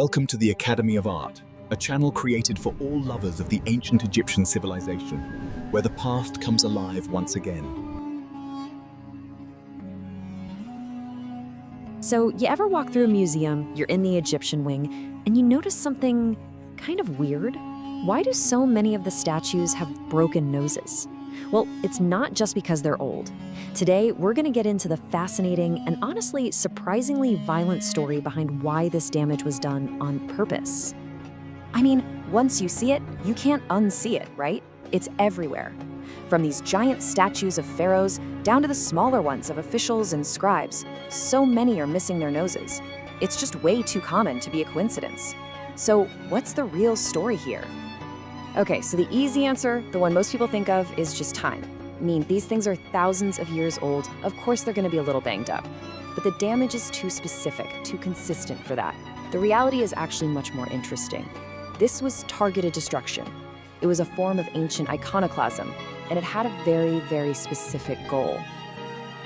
Welcome to the Academy of Art, a channel created for all lovers of the ancient Egyptian civilization, where the past comes alive once again. So, you ever walk through a museum, you're in the Egyptian wing, and you notice something kind of weird? Why do so many of the statues have broken noses? Well, it's not just because they're old. Today, we're going to get into the fascinating and honestly surprisingly violent story behind why this damage was done on purpose. I mean, once you see it, you can't unsee it, right? It's everywhere. From these giant statues of pharaohs down to the smaller ones of officials and scribes, so many are missing their noses. It's just way too common to be a coincidence. So, what's the real story here? Okay, so the easy answer, the one most people think of, is just time. I mean, these things are thousands of years old. Of course they're going to be a little banged up. But the damage is too specific, too consistent for that. The reality is actually much more interesting. This was targeted destruction. It was a form of ancient iconoclasm, and it had a very, very specific goal.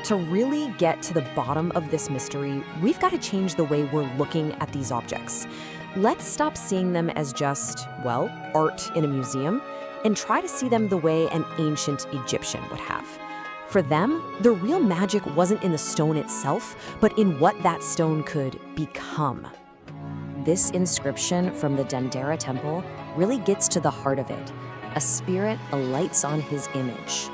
To really get to the bottom of this mystery, we've got to change the way we're looking at these objects. Let's stop seeing them as just, well, art in a museum, and try to see them the way an ancient Egyptian would have. For them, the real magic wasn't in the stone itself, but in what that stone could become. This inscription from the Dendera temple really gets to the heart of it. A spirit alights on his image.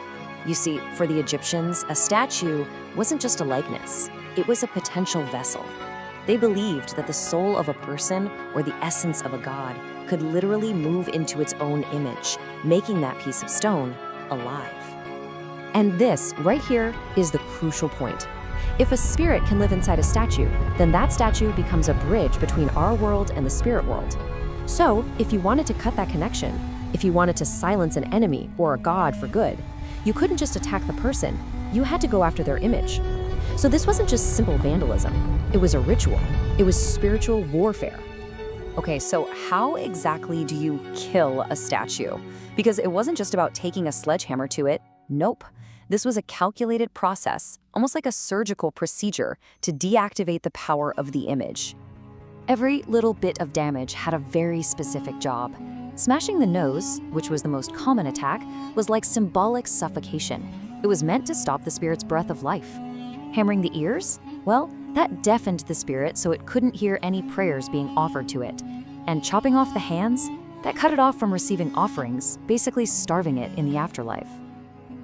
You see, for the Egyptians, a statue wasn't just a likeness, it was a potential vessel. They believed that the soul of a person, or the essence of a god, could literally move into its own image, making that piece of stone alive. And this, right here, is the crucial point. If a spirit can live inside a statue, then that statue becomes a bridge between our world and the spirit world. So, if you wanted to cut that connection, if you wanted to silence an enemy or a god for good, you couldn't just attack the person, you had to go after their image. So this wasn't just simple vandalism, it was a ritual. It was spiritual warfare. Okay, so how exactly do you kill a statue? Because it wasn't just about taking a sledgehammer to it. Nope. This was a calculated process, almost like a surgical procedure, to deactivate the power of the image. Every little bit of damage had a very specific job. Smashing the nose, which was the most common attack, was like symbolic suffocation. It was meant to stop the spirit's breath of life. Hammering the ears? Well, that deafened the spirit so it couldn't hear any prayers being offered to it. And chopping off the hands? That cut it off from receiving offerings, basically starving it in the afterlife.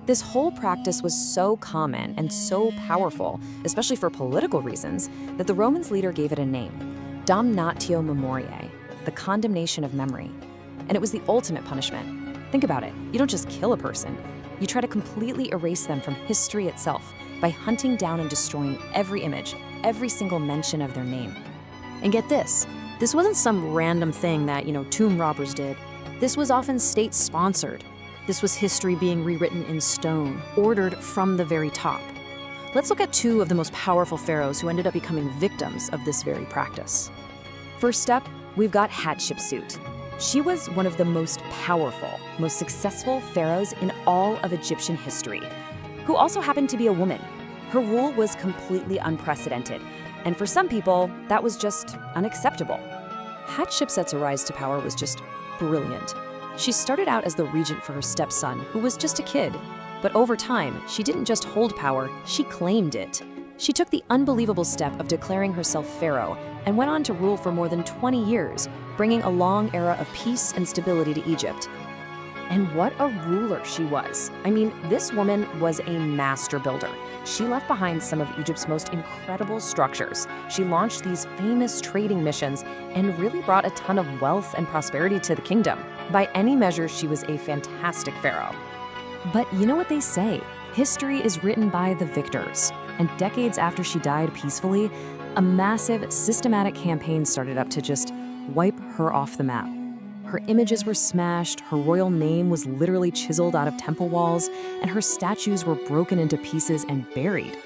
This whole practice was so common and so powerful, especially for political reasons, that the Romans leader gave it a name, damnatio memoriae, the condemnation of memory. And it was the ultimate punishment. Think about it, you don't just kill a person, you try to completely erase them from history itself by hunting down and destroying every image, every single mention of their name. And get this wasn't some random thing that, tomb robbers did. This was often state-sponsored. This was history being rewritten in stone, ordered from the very top. Let's look at two of the most powerful pharaohs who ended up becoming victims of this very practice. First step, we've got Hatshepsut. She was one of the most powerful, most successful pharaohs in all of Egyptian history, who also happened to be a woman. Her rule was completely unprecedented, and for some people, that was just unacceptable. Hatshepsut's rise to power was just brilliant. She started out as the regent for her stepson, who was just a kid. But over time, she didn't just hold power, she claimed it. She took the unbelievable step of declaring herself pharaoh and went on to rule for more than 20 years, bringing a long era of peace and stability to Egypt. And what a ruler she was. I mean, this woman was a master builder. She left behind some of Egypt's most incredible structures. She launched these famous trading missions and really brought a ton of wealth and prosperity to the kingdom. By any measure, she was a fantastic pharaoh. But you know what they say, history is written by the victors. And decades after she died peacefully, a massive, systematic campaign started up to just wipe her off the map. Her images were smashed, her royal name was literally chiseled out of temple walls, and her statues were broken into pieces and buried.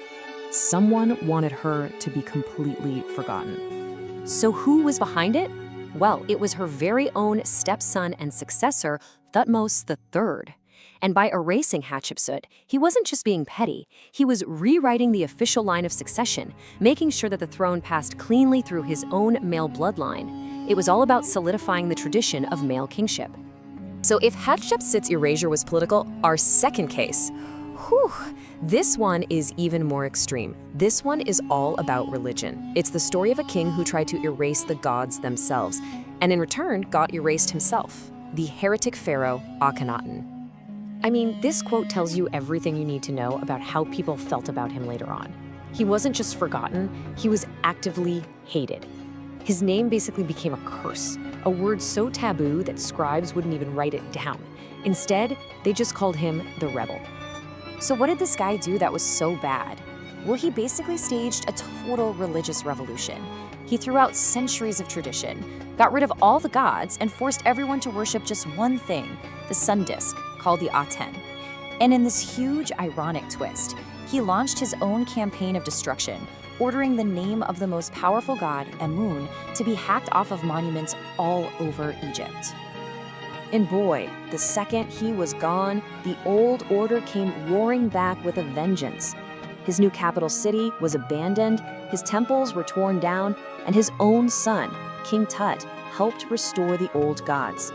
Someone wanted her to be completely forgotten. So who was behind it? Well, it was her very own stepson and successor, Thutmose III. And by erasing Hatshepsut, he wasn't just being petty, he was rewriting the official line of succession, making sure that the throne passed cleanly through his own male bloodline. It was all about solidifying the tradition of male kingship. So if Hatshepsut's erasure was political, our second case, this one is even more extreme. This one is all about religion. It's the story of a king who tried to erase the gods themselves, and in return got erased himself, the heretic pharaoh Akhenaten. I mean, this quote tells you everything you need to know about how people felt about him later on. He wasn't just forgotten, he was actively hated. His name basically became a curse, a word so taboo that scribes wouldn't even write it down. Instead, they just called him the rebel. So what did this guy do that was so bad? Well, he basically staged a total religious revolution. He threw out centuries of tradition, got rid of all the gods, and forced everyone to worship just one thing, the sun disk, called the Aten. And in this huge, ironic twist, he launched his own campaign of destruction, ordering the name of the most powerful god, Amun, to be hacked off of monuments all over Egypt. And boy, the second he was gone, the old order came roaring back with a vengeance. His new capital city was abandoned, his temples were torn down, and his own son, King Tut, helped restore the old gods.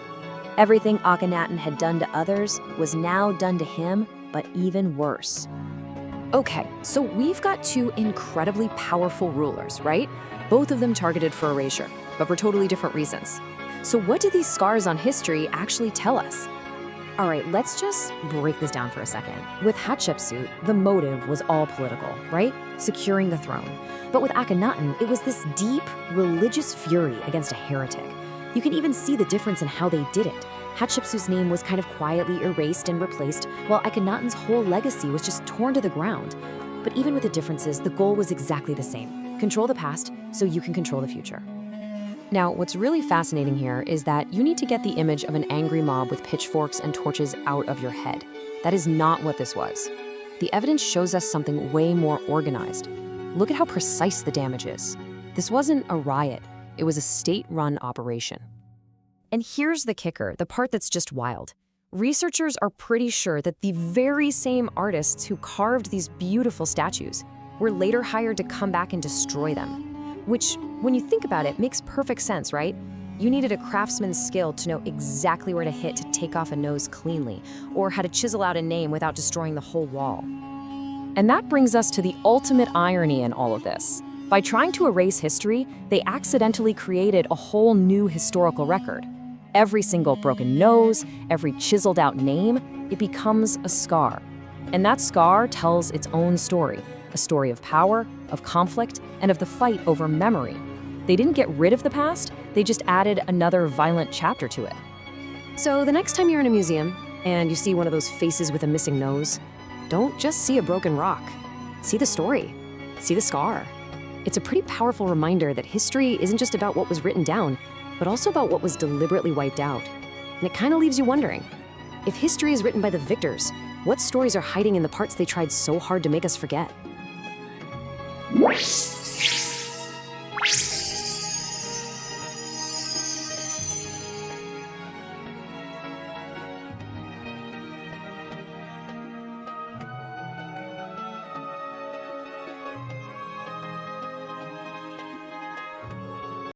Everything Akhenaten had done to others was now done to him, but even worse. Okay, so we've got two incredibly powerful rulers, right? Both of them targeted for erasure, but for totally different reasons. So what do these scars on history actually tell us? All right, let's just break this down for a second. With Hatshepsut, the motive was all political, right? Securing the throne. But with Akhenaten, it was this deep religious fury against a heretic. You can even see the difference in how they did it. Hatshepsut's name was kind of quietly erased and replaced, while Akhenaten's whole legacy was just torn to the ground. But even with the differences, the goal was exactly the same. Control the past so you can control the future. Now, what's really fascinating here is that you need to get the image of an angry mob with pitchforks and torches out of your head. That is not what this was. The evidence shows us something way more organized. Look at how precise the damage is. This wasn't a riot, it was a state-run operation. And here's the kicker, the part that's just wild. Researchers are pretty sure that the very same artists who carved these beautiful statues were later hired to come back and destroy them. Which, when you think about it, makes perfect sense, right? You needed a craftsman's skill to know exactly where to hit to take off a nose cleanly, or how to chisel out a name without destroying the whole wall. And that brings us to the ultimate irony in all of this. By trying to erase history, they accidentally created a whole new historical record. Every single broken nose, every chiseled out name, it becomes a scar. And that scar tells its own story. A story of power, of conflict, and of the fight over memory. They didn't get rid of the past, they just added another violent chapter to it. So the next time you're in a museum and you see one of those faces with a missing nose, don't just see a broken rock. See the story, see the scar. It's a pretty powerful reminder that history isn't just about what was written down, but also about what was deliberately wiped out. And it kind of leaves you wondering, if history is written by the victors, what stories are hiding in the parts they tried so hard to make us forget?